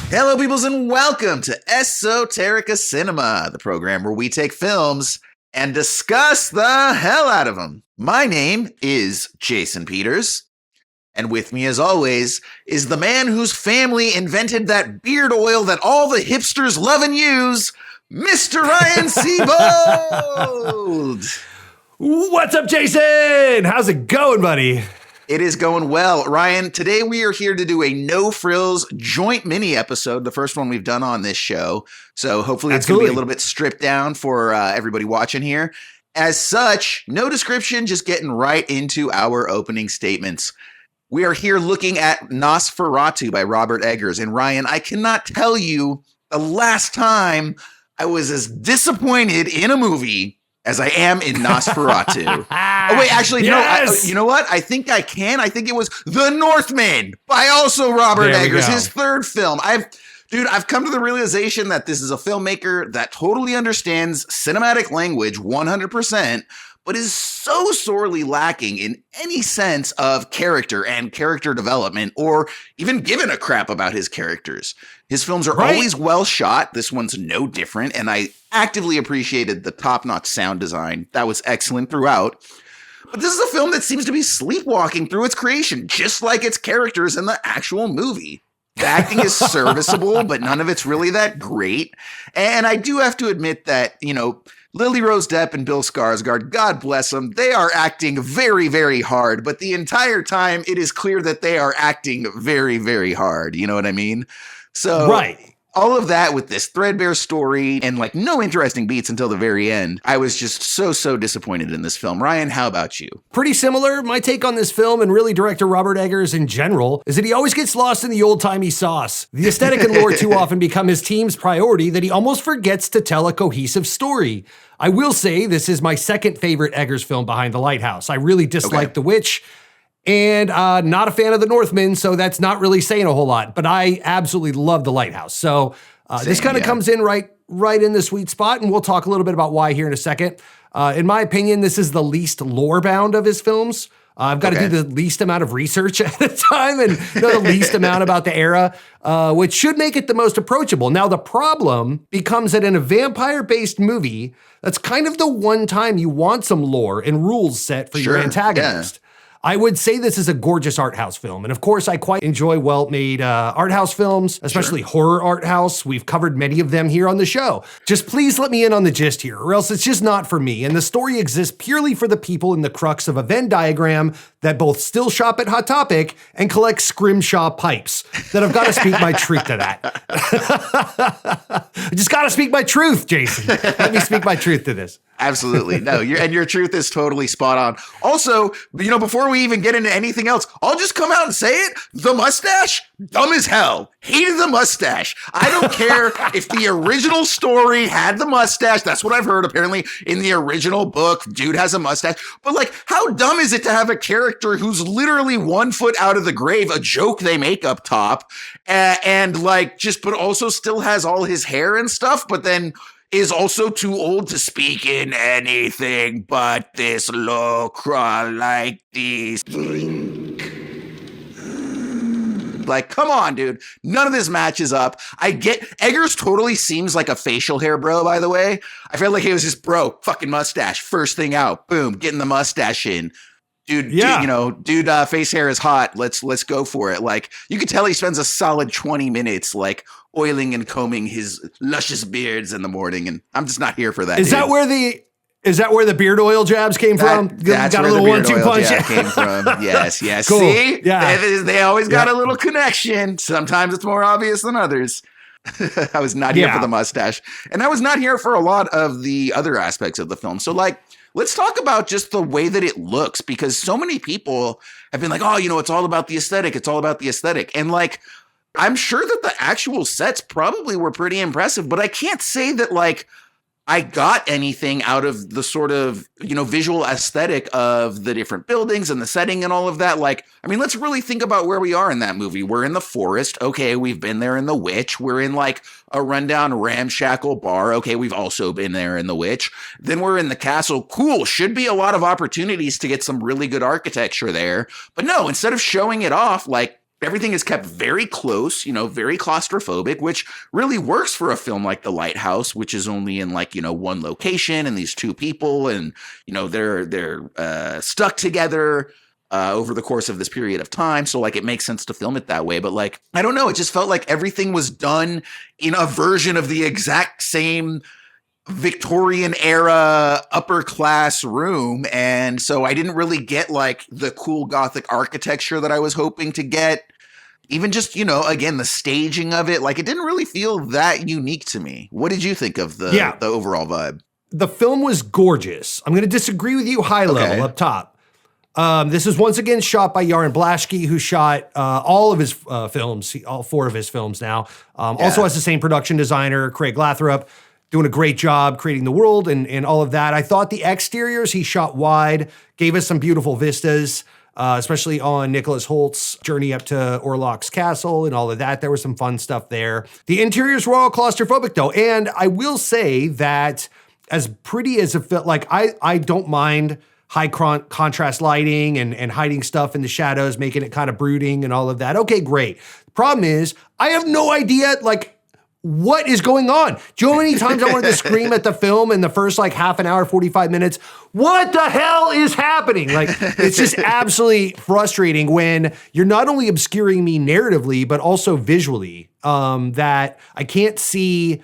Hello, peoples, and welcome to Esoterica Cinema, the program where we take films and discuss the hell out of them. My name is Jason Peters, and with me, as always, is the man whose family invented that beard oil that all the hipsters love and use, Mr. Ryan Seybold. What's up, Jason? How's it going, buddy? It is going well. Ryan, today we are here to do a No Frills joint mini episode, the first one we've done on this show. So hopefully it's going to be a little bit stripped down for everybody watching here. As such, no description, just getting right into our opening statements. We are here looking at Nosferatu by Robert Eggers. And Ryan, I cannot tell you the last time I was as disappointed in a movie as I am in Nosferatu. Oh, wait, actually, yes! No, you know what? I think I can. I think it was The Northman by also Robert Eggers, his third film. I've come to the realization that this is a filmmaker that totally understands cinematic language 100%, but is so sorely lacking in any sense of character and character development, or even giving a crap about his characters. His films are always well shot. This one's no different, and I actively appreciated the top-notch sound design. That was excellent throughout. But this is a film that seems to be sleepwalking through its creation, just like its characters in the actual movie. The acting is serviceable, but none of it's really that great. And I do have to admit that, Lily Rose Depp and Bill Skaarsgard, God bless them, they are acting very, very hard. But the entire time, it is clear that they are acting very, very hard. You know what I mean? So all of that with this threadbare story and no interesting beats until the very end. I was just so disappointed in this film. Ryan, how about you? Pretty similar. My take on this film, and really director Robert Eggers in general, is that he always gets lost in the old-timey sauce. The aesthetic and lore too often become his team's priority that he almost forgets to tell a cohesive story. I will say this is my second favorite Eggers film behind The Lighthouse. I really dislike The Witch, and not a fan of The Northman, so that's not really saying a whole lot, but I absolutely love The Lighthouse. So this kind of comes in right in the sweet spot, and we'll talk a little bit about why here in a second. In my opinion, this is the least lore-bound of his films. I've got to do the least amount of research at a time and know the least amount about the era, which should make it the most approachable. Now, the problem becomes that in a vampire-based movie, that's kind of the one time you want some lore and rules set for your antagonist. Yeah. I would say this is a gorgeous art house film. And of course, I quite enjoy well-made art house films, especially horror art house. We've covered many of them here on the show. Just please let me in on the gist here, or else it's just not for me. And the story exists purely for the people in the crux of a Venn diagram that both still shop at Hot Topic and collect Scrimshaw pipes. That I've got to speak my truth to that. I just got to speak my truth, Jason. Let me speak my truth to this. Absolutely. No, your truth is totally spot on. Also, before we even get into anything else, I'll just come out and say it. The mustache, dumb as hell. Hated the mustache. I don't care if the original story had the mustache. That's what I've heard. Apparently in the original book, dude has a mustache. But how dumb is it to have a character who's literally 1 foot out of the grave, a joke they make up top, but also still has all his hair and stuff, but then is also too old to speak in anything but this low crawl like this. Come on, dude. None of this matches up. I get Eggers totally seems like a facial hair bro, by the way. I feel like he was just fucking mustache. First thing out. Boom. Getting the mustache in. Dude, face hair is hot. Let's go for it. You could tell he spends a solid 20 minutes oiling and combing his luscious beards in the morning, and I'm just not here for that. Is that where the beard oil jabs came from? That's got where a little the beard oil jab came from. Yes. Cool. See? Yeah. They always got a little connection. Sometimes it's more obvious than others. I was not here for the mustache, and I was not here for a lot of the other aspects of the film. So let's talk about just the way that it looks, because so many people have been it's all about the aesthetic. It's all about the aesthetic. And I'm sure that the actual sets probably were pretty impressive, but I can't say that I got anything out of the sort of, visual aesthetic of the different buildings and the setting and all of that. Like, I mean, let's really think about where we are in that movie. We're in the forest. Okay, we've been there in The Witch. We're in like a rundown ramshackle bar. Okay, we've also been there in The Witch. Then we're in the castle. Cool. Should be a lot of opportunities to get some really good architecture there. But no, instead of showing it off, like, everything is kept very close, very claustrophobic, which really works for a film like The Lighthouse, which is only in like, one location and these two people and, they're stuck together over the course of this period of time. So like it makes sense to film it that way. But like, I don't know, it just felt like everything was done in a version of the exact same Victorian era upper class room. And so I didn't really get like the cool Gothic architecture that I was hoping to get. Even just, again, the staging of it, like it didn't really feel that unique to me. What did you think of the overall vibe? The film was gorgeous. I'm going to disagree with you high level up top. This is once again shot by Yaron Blaschke, who shot all of his films, all 4 of his films now. Also has the same production designer, Craig Lathrop, doing a great job creating the world and all of that. I thought the exteriors he shot wide, gave us some beautiful vistas, especially on Nicholas Holt's journey up to Orlok's castle and all of that. There was some fun stuff there. The interiors were all claustrophobic though. And I will say that as pretty as it felt, like I don't mind high contrast lighting and hiding stuff in the shadows, making it kind of brooding and all of that. Okay, great. The problem is I have no idea, like, what is going on? Do you know how many times I wanted to scream at the film in the first like half an hour, 45 minutes? What the hell is happening? Like, it's just absolutely frustrating when you're not only obscuring me narratively, but also visually, that I can't see,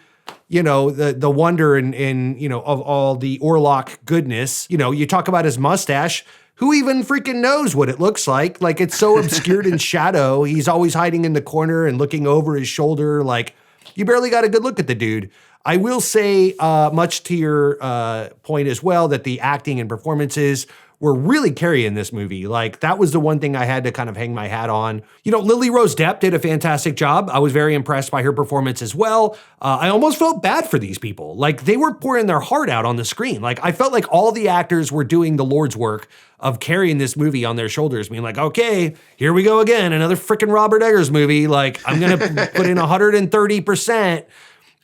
the wonder and of all the Orlok goodness. You talk about his mustache. Who even freaking knows what it looks like? Like, it's so obscured in shadow. He's always hiding in the corner and looking over his shoulder. Like, you barely got a good look at the dude. I will say, much to your point as well, that the acting and performances were really carrying this movie. Like, that was the one thing I had to kind of hang my hat on. Lily Rose Depp did a fantastic job. I was very impressed by her performance as well. I almost felt bad for these people. Like, they were pouring their heart out on the screen. Like, I felt like all the actors were doing the Lord's work of carrying this movie on their shoulders, being like, okay, here we go again, another freaking Robert Eggers movie. Like, I'm going to put in 130%.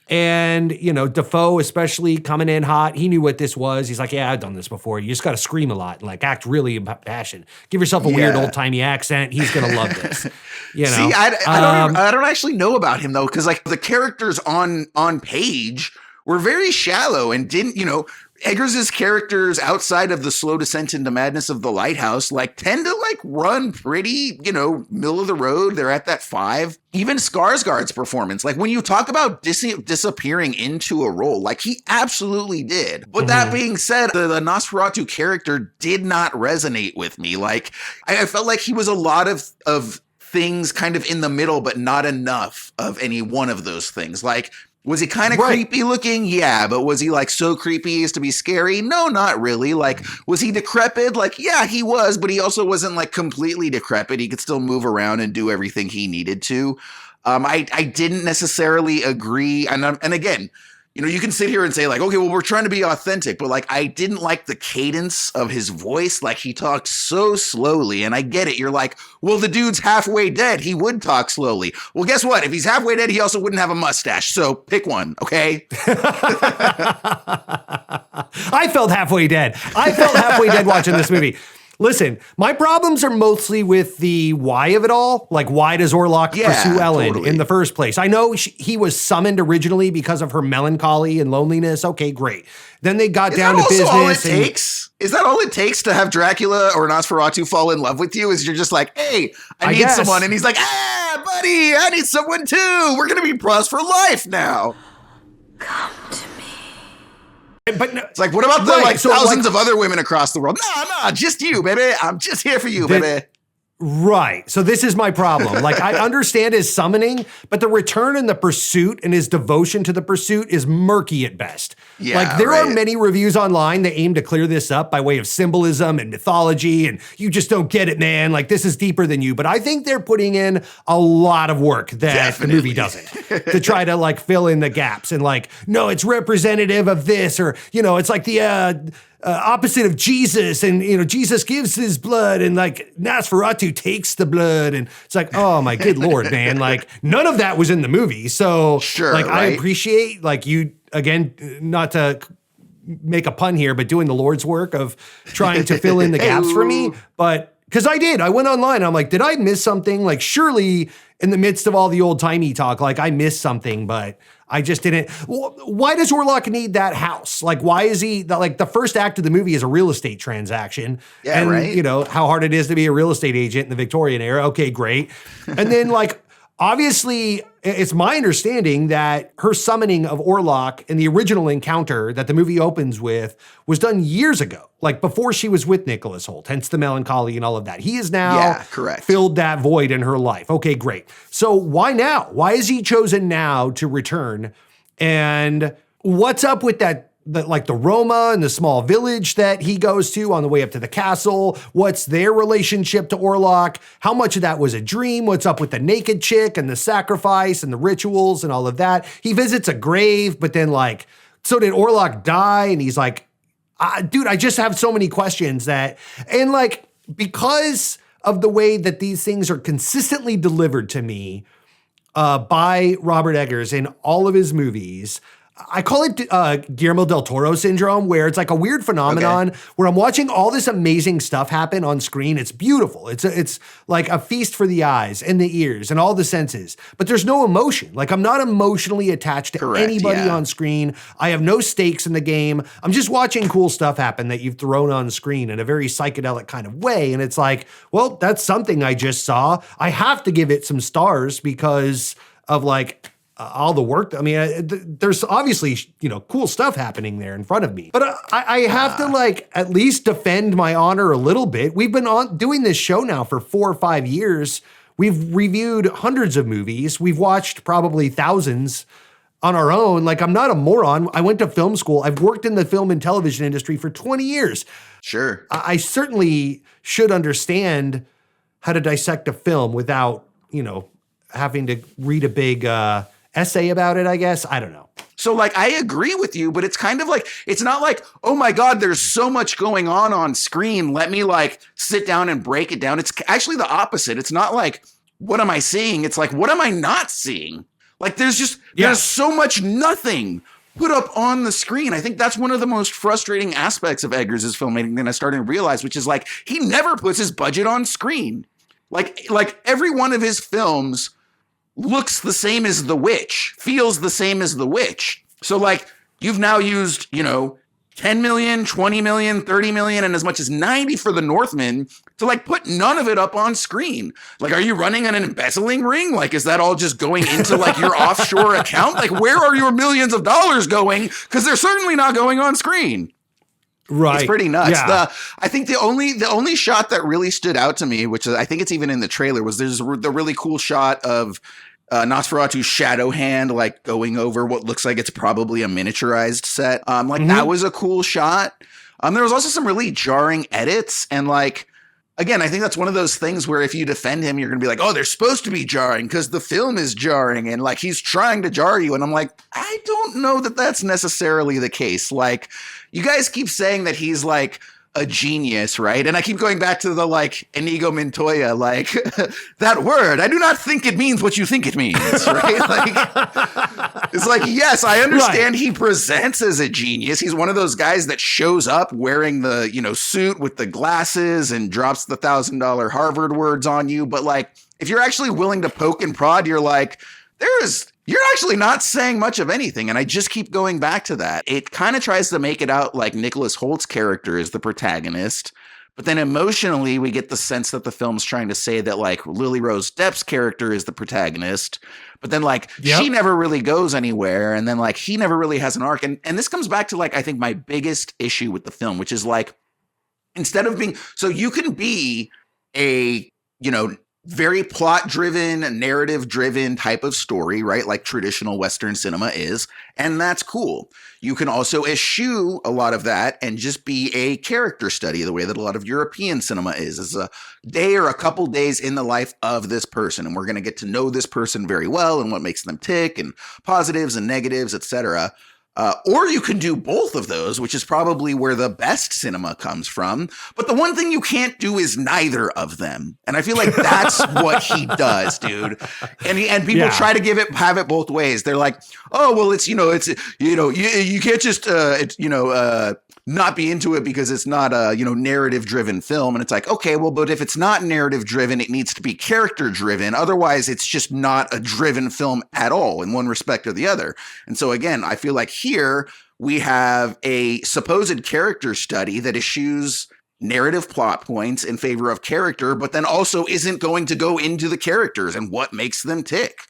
And, Defoe especially coming in hot. He knew what this was. He's like, yeah, I've done this before. You just got to scream a lot and like act really impassioned. Give yourself a weird old timey accent. He's going to love this. See, I don't actually know about him though. Cause like the characters on page were very shallow and didn't, Eggers' characters outside of the slow descent into madness of The Lighthouse, like tend to like run pretty, middle of the road. They're at that 5. Even Skaarsgard's performance, like when you talk about disappearing into a role, like he absolutely did. But that being said, the Nosferatu character did not resonate with me. Like I felt like he was a lot of things kind of in the middle, but not enough of any one of those things. Like, was he kind of creepy looking? Yeah, but was he like so creepy as to be scary? No, not really. Like, was he decrepit? Like, yeah, he was, but he also wasn't like completely decrepit. He could still move around and do everything he needed to. I didn't necessarily agree. And again, you can sit here and say like, okay, well, we're trying to be authentic, but like, I didn't like the cadence of his voice. Like he talked so slowly, and I get it. You're like, well, the dude's halfway dead. He would talk slowly. Well, guess what? If he's halfway dead, he also wouldn't have a mustache. So pick one. Okay. I felt halfway dead. Watching this movie. Listen, my problems are mostly with the why of it all. Like, why does Orlok pursue Ellen in the first place? I know he was summoned originally because of her melancholy and loneliness. Okay, great. Then they got down to business. All it takes? Is that all it takes to have Dracula or Nosferatu fall in love with you? Is you're just like, hey, I need someone. And he's like, buddy, I need someone too. We're going to be pros for life now. Come to me. But no, it's like, what about the thousands of other women across the world? No, just you, baby. I'm just here for you, baby. Right. So this is my problem. Like, I understand his summoning, but the return and the pursuit and his devotion to the pursuit is murky at best. Yeah, like, there are many reviews online that aim to clear this up by way of symbolism and mythology, and you just don't get it, man. Like, this is deeper than you. But I think they're putting in a lot of work that the movie doesn't to try to, like, fill in the gaps. And, like, no, it's representative of this, or, you know, it's like the opposite of Jesus, and you know, Jesus gives his blood, and like Nosferatu takes the blood, and it's like, oh my good Lord, man, like none of that was in the movie. So sure, like, right? I appreciate, like, you, again, not to make a pun here, but doing the Lord's work of trying to fill in the gaps for me. But because I went online, I'm like, did I miss something? Like, surely in the midst of all the old timey talk, like I missed something, but I just didn't. Why does Orlok need that house? Like, why is he, like, the first act of the movie is a real estate transaction. Yeah, and, right. you know, how hard it is to be a real estate agent in the Victorian era. Okay, great. And then, like, obviously, it's my understanding that her summoning of Orlok in the original encounter that the movie opens with was done years ago, like before she was with Nicholas Hoult, hence the melancholy and all of that. He has now filled that void in her life. Okay, great. So why now? Why is he chosen now to return? And what's up with that? Like the Roma and the small village that he goes to on the way up to the castle. What's their relationship to Orlok? How much of that was a dream? What's up with the naked chick and the sacrifice and the rituals and all of that? He visits a grave, but then, like, so did Orlok die? And he's like, dude, I just have so many questions that, and like, because of the way that these things are consistently delivered to me by Robert Eggers in all of his movies, I call it Guillermo del Toro syndrome, where it's like a weird phenomenon where I'm watching all this amazing stuff happen on screen. It's beautiful. It's like a feast for the eyes and the ears and all the senses, but there's no emotion. Like, I'm not emotionally attached to anybody on screen. I have no stakes in the game. I'm just watching cool stuff happen that you've thrown on screen in a very psychedelic kind of way. And it's like, well, that's something I just saw. I have to give it some stars because of, like, all the work. I mean, there's obviously, you know, cool stuff happening there in front of me, but I have to, like, at least defend my honor a little bit. We've been doing this show now for 4 or 5 years. We've reviewed hundreds of movies. We've watched probably thousands on our own. Like, I'm not a moron. I went to film school. I've worked in the film and television industry for 20 years. Sure. I certainly should understand how to dissect a film without, you know, having to read a big, essay about it, I guess. I don't know. So, like, I agree with you, but it's kind of like, it's not like, oh my God, there's so much going on screen. Let me, like, sit down and break it down. It's actually the opposite. It's not like, what am I seeing? It's like, what am I not seeing? Like, there's so much nothing put up on the screen. I think that's one of the most frustrating aspects of Eggers' filmmaking that I started to realize, which is, like, he never puts his budget on screen. Like every one of his films looks the same as The Witch, feels the same as The Witch. So, like, you've now used, you know, 10 million, 20 million, 30 million, and as much as 90 for The Northman to, like, put none of it up on screen. Like, are you running an embezzling ring? Like, is that all just going into, like, your offshore account? Like, where are your millions of dollars going? Because they're certainly not going on screen. Right. It's pretty nuts. Yeah. I think the only shot that really stood out to me, which I think it's even in the trailer, was there's the really cool shot of Nosferatu's shadow hand, like, going over what looks like it's probably a miniaturized set. That was a cool shot. There was also some really jarring edits, and, like, again, I think that's one of those things where if you defend him, you're going to be like, oh, they're supposed to be jarring because the film is jarring, and, like, he's trying to jar you. And I'm like, I don't know that that's necessarily the case. Like, you guys keep saying that he's, like, a genius, right? And I keep going back to the, like, Inigo Montoya, like, that word, I do not think it means what you think it means, right? Like, it's like, yes, I understand he presents as a genius. He's one of those guys that shows up wearing the, you know, suit with the glasses and drops the $1,000 Harvard words on you. But, like, if you're actually willing to poke and prod, you're like, you're actually not saying much of anything. And I just keep going back to that. It kind of tries to make it out like Nicholas Holt's character is the protagonist. But then emotionally, we get the sense that the film's trying to say that, like, Lily Rose Depp's character is the protagonist. But then, like, she never really goes anywhere. And then, like, he never really has an arc. And this comes back to, like, I think my biggest issue with the film, which is, like, instead of being, so you can be a very plot driven, narrative driven type of story, right? Like traditional Western cinema is. And that's cool. You can also eschew a lot of that and just be a character study, the way that a lot of European cinema is a day or a couple days in the life of this person. And we're going to get to know this person very well and what makes them tick and positives and negatives, etc. Or you can do both of those, which is probably where the best cinema comes from. But the one thing you can't do is neither of them. And I feel like that's what he does, dude. And people try to have it both ways. They're like, oh, well, you can't just, not be into it because it's not a, narrative driven film. And it's like, okay, well, but if it's not narrative driven, it needs to be character driven. Otherwise, it's just not a driven film at all in one respect or the other. And so again, I feel like here we have a supposed character study that eschews narrative plot points in favor of character, but then also isn't going to go into the characters and what makes them tick.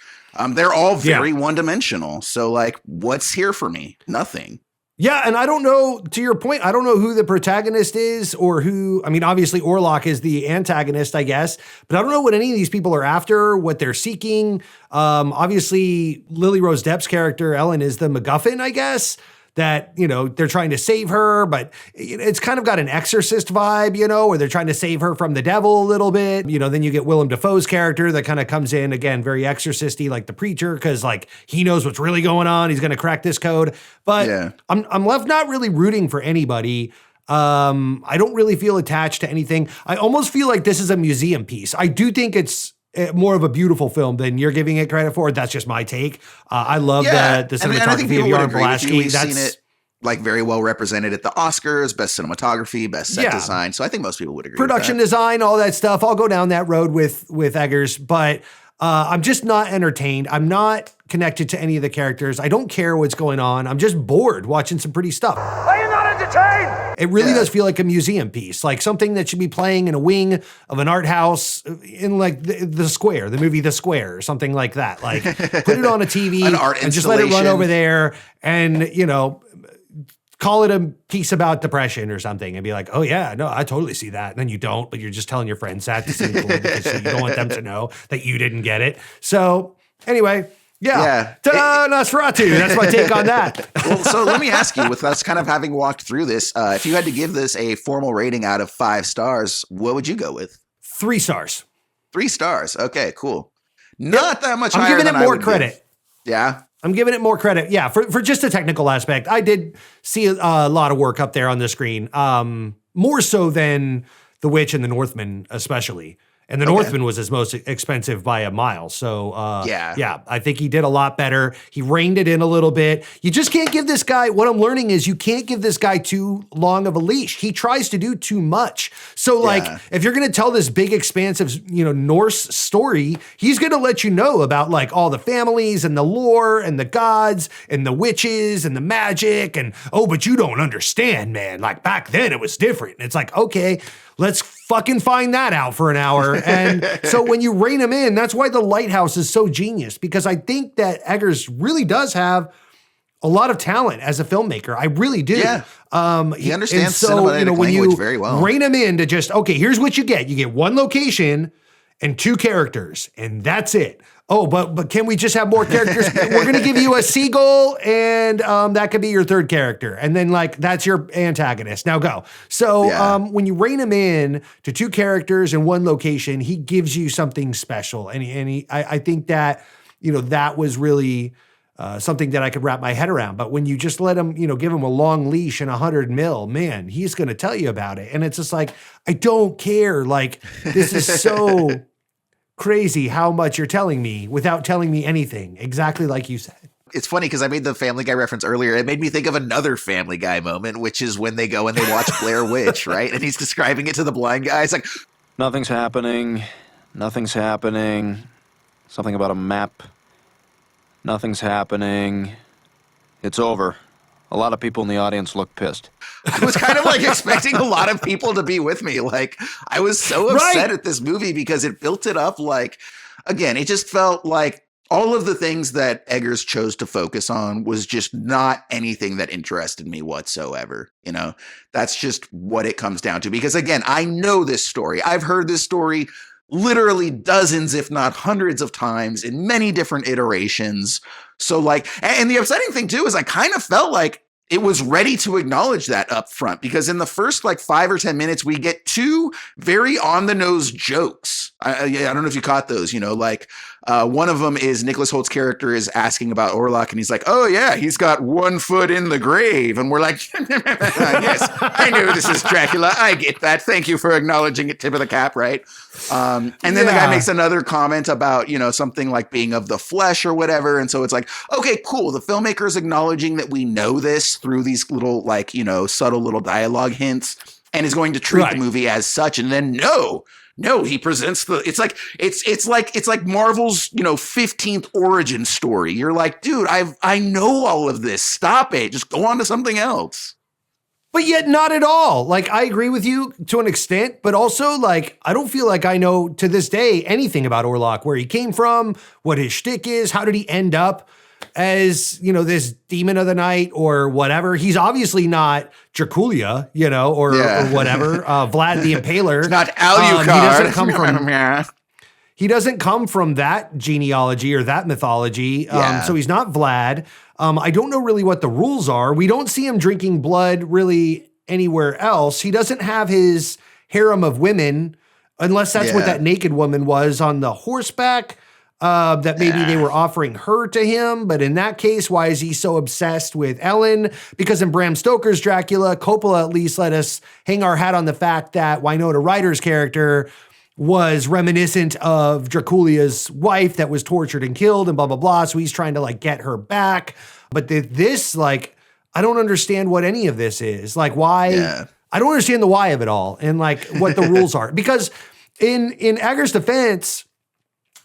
They're all very one-dimensional. So like, what's here for me? Nothing. Yeah, and I don't know, to your point, I don't know who the protagonist is or who, I mean, obviously Orlok is the antagonist, I guess, but I don't know what any of these people are after, what they're seeking. Obviously, Lily Rose Depp's character, Ellen, is the MacGuffin, I guess, that, they're trying to save her, but it's kind of got an Exorcist vibe, where they're trying to save her from the devil a little bit. Then you get Willem Dafoe's character that kind of comes in, again, very Exorcist-y, like the preacher, because like he knows what's really going on. He's going to crack this code. But I'm left not really rooting for anybody. I don't really feel attached to anything. I almost feel like this is a museum piece. I do think it's more of a beautiful film than you're giving it credit for. That's just my take. I love the cinematography of Yaron Pulaski. We've seen it like very well represented at the Oscars, best cinematography, best set design. So I think most people would agree. Production design, all that stuff. I'll go down that road with Eggers, but I'm just not entertained. I'm not connected to any of the characters. I don't care what's going on. I'm just bored watching some pretty stuff. Are you not entertained? It really does feel like a museum piece, like something that should be playing in a wing of an art house in like the Square, the movie The Square, or something like that. Like put it on a TV and just let it run over there and, call it a piece about depression or something and be like, oh yeah, no, I totally see that. And then you don't, but you're just telling your friends that to seem cool because you don't want them to know that you didn't get it. So anyway, ta-da, Nosferatu. That's my take on that. Well, so let me ask you, with us kind of having walked through this, if you had to give this a formal rating out of 5 stars, what would you go with? 3 stars. 3 stars. Okay, cool. Not that much higher. I'm giving it more credit. Yeah. I'm giving it more credit. Yeah, for just a technical aspect. I did see a lot of work up there on the screen, more so than The Witch and The Northman, especially. And The Northman was his most expensive by a mile. So, I think he did a lot better. He reined it in a little bit. You just can't give this guy, what I'm learning is you can't give this guy too long of a leash. He tries to do too much. So if you're going to tell this big, expansive, Norse story, he's going to let you know about like all the families and the lore and the gods and the witches and the magic and, oh, but you don't understand, man. Like back then it was different. And it's like, okay, let's fucking find that out for an hour. And so when you rein him in, that's why The Lighthouse is so genius, because I think that Eggers really does have a lot of talent as a filmmaker. I really do. Yeah. He understands cinematic language very well. Rein him in to just, okay, here's what you get. You get one location and 2 characters, and that's it. Oh, but can we just have more characters? We're going to give you a seagull, and that could be your 3rd character. And then, like, that's your antagonist. Now go. So when you rein him in to 2 characters in one location, he gives you something special. And I think that, that was really something that I could wrap my head around. But when you just let him, give him a long leash and 100 mil, man, he's going to tell you about it. And it's just like, I don't care. Like, this is so crazy how much you're telling me without telling me anything, exactly like you said. It's funny because I made the Family Guy reference earlier. It made me think of another Family Guy moment, which is when they go and they watch Blair Witch, right? And he's describing it to the blind guy. It's like, nothing's happening. Nothing's happening. Something about a map. Nothing's happening. It's over. A lot of people in the audience look pissed. I was kind of like expecting a lot of people to be with me. Like, I was so upset at this movie because it built it up like, again, it just felt like all of the things that Eggers chose to focus on was just not anything that interested me whatsoever. That's just what it comes down to. Because again, I know this story. I've heard this story literally dozens, if not hundreds of times in many different iterations. So like, and the upsetting thing too is I kind of felt like it was ready to acknowledge that up front, because in the first like 5 or 10 minutes, we get two very on the nose jokes. I don't know if you caught those, like one of them is Nicholas Holt's character is asking about Orlok and he's like, oh yeah, he's got 1 foot in the grave. And we're like, yes, I know this is Dracula. I get that. Thank you for acknowledging it. Tip of the cap. Right. And then the guy makes another comment about, something like being of the flesh or whatever. And so it's like, okay, cool. The filmmaker is acknowledging that we know this through these little like, subtle little dialogue hints and is going to treat the movie as such. And then no, he presents it's like Marvel's, 15th origin story. You're like, dude, I know all of this. Stop it. Just go on to something else. But yet not at all. Like, I agree with you to an extent, but also like, I don't feel like I know to this day anything about Orlok, where he came from, what his shtick is, how did he end up as, this demon of the night or whatever. He's obviously not Dracula, or whatever. Vlad the Impaler. It's not Alucard. He doesn't come from that genealogy or that mythology. So he's not Vlad. I don't know really what the rules are. We don't see him drinking blood really anywhere else. He doesn't have his harem of women, unless that's what that naked woman was on the horseback. That maybe they were offering her to him. But in that case, why is he so obsessed with Ellen? Because in Bram Stoker's Dracula, Coppola at least let us hang our hat on the fact that Winona Ryder's character was reminiscent of Draculia's wife that was tortured and killed and blah, blah, blah. So he's trying to like get her back. But this, like, I don't understand what any of this is. Like, why? Yeah. I don't understand the why of it all and like what the rules are. Because in Eggers' defense,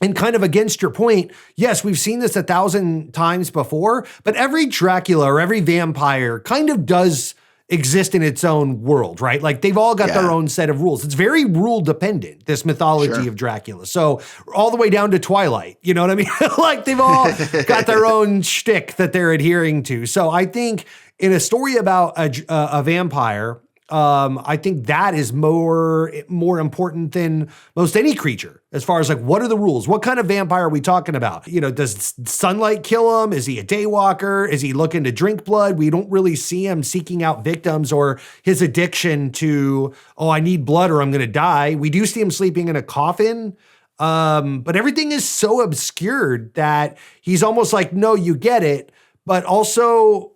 and kind of against your point, yes, we've seen this 1,000 times before, but every Dracula or every vampire kind of does exist in its own world, right? Like they've all got their own set of rules. It's very rule dependent, this mythology of Dracula. So all the way down to Twilight, you know what I mean? Like they've all got their own shtick that they're adhering to. So I think in a story about a vampire, I think that is more important than most any creature as far as like, what are the rules? What kind of vampire are we talking about? Does sunlight kill him? Is he a daywalker? Is he looking to drink blood? We don't really see him seeking out victims or his addiction to, I need blood or I'm going to die. We do see him sleeping in a coffin. But everything is so obscured that he's almost like, no, you get it. But also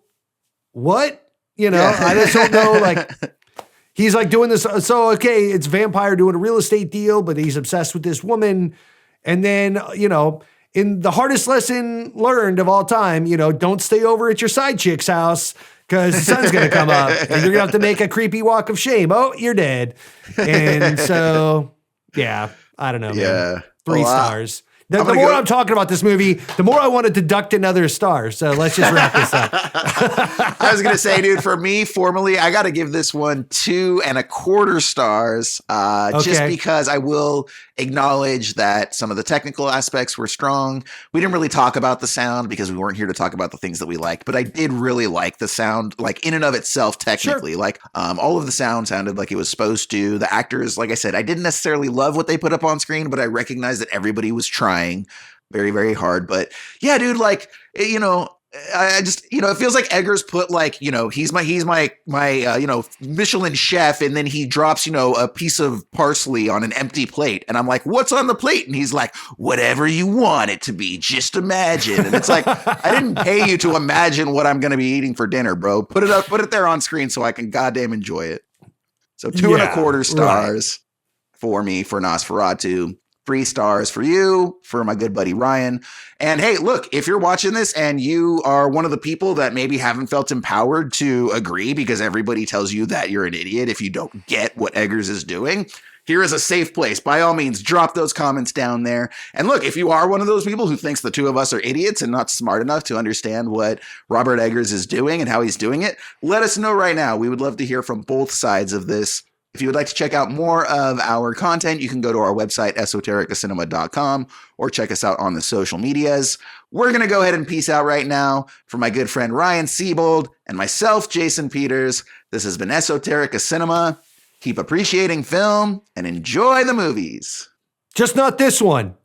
what? I just don't know, like, he's like doing this. So, okay, it's vampire doing a real estate deal, but he's obsessed with this woman. And then, in the hardest lesson learned of all time, don't stay over at your side chick's house because the sun's going to come up and you're going to have to make a creepy walk of shame. Oh, you're dead. And so, I don't know, man. 3 stars. The more I'm talking about this movie, the more I want to deduct another star. So let's just wrap this up. I was going to say, dude, for me, formally, I got to give this one 2.25 stars. Just because I will acknowledge that some of the technical aspects were strong. We didn't really talk about the sound because we weren't here to talk about the things that we liked, but I did really like the sound, like in and of itself, technically. Like all of the sound sounded like it was supposed to. The actors, like I said, I didn't necessarily love what they put up on screen, but I recognized that everybody was trying very, very hard. But yeah, dude, like, I just, it feels like Eggers put like, he's my Michelin chef. And then he drops, a piece of parsley on an empty plate. And I'm like, what's on the plate? And he's like, whatever you want it to be, just imagine. And it's like, I didn't pay you to imagine what I'm going to be eating for dinner, bro. Put it there on screen so I can goddamn enjoy it. So 2.25 stars for me for Nosferatu. 3 stars for you, for my good buddy Ryan. And hey, look, if you're watching this and you are one of the people that maybe haven't felt empowered to agree because everybody tells you that you're an idiot if you don't get what Eggers is doing, here is a safe place. By all means, drop those comments down there. And look, if you are one of those people who thinks the two of us are idiots and not smart enough to understand what Robert Eggers is doing and how he's doing it, let us know right now. We would love to hear from both sides of this. If you would like to check out more of our content, you can go to our website, esotericacinema.com, or check us out on the social medias. We're going to go ahead and peace out right now. For my good friend Ryan Seybold and myself, Jason Peters, this has been Esoterica Cinema. Keep appreciating film and enjoy the movies. Just not this one.